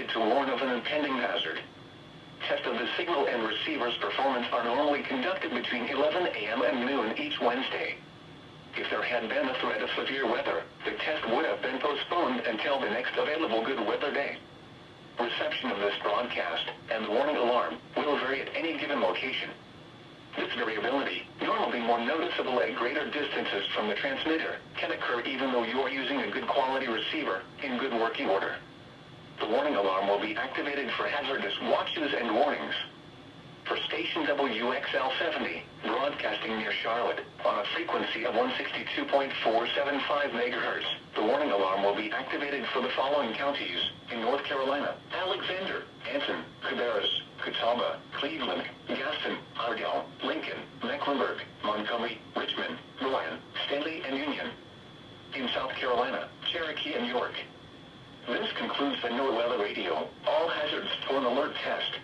activated to warn of an impending hazard. Test of the signal and receiver's performance are normally conducted between 11 a.m. and noon each Wednesday. If there had been a threat of severe weather, the test would have been postponed until the next available good weather day. Reception of this broadcast and the warning alarm will vary at any given location. This variability, normally more noticeable at greater distances from the transmitter, can occur even though you are using a good quality receiver in good working order. The warning alarm will be activated for hazardous watches and warnings. For station WXL70, broadcasting near Charlotte, on a frequency of 162.475 MHz, the warning alarm will be activated for the following counties in North Carolina: Alexander, Anson, Cabarrus, Catawba, Cleveland, Gaston, Ardell, Lincoln, Mecklenburg, Montgomery, Richmond, Bryan, Stanley, and Union. In South Carolina, Cherokee and York. This concludes the NOAA Weather Radio All Hazards Phone Alert Test.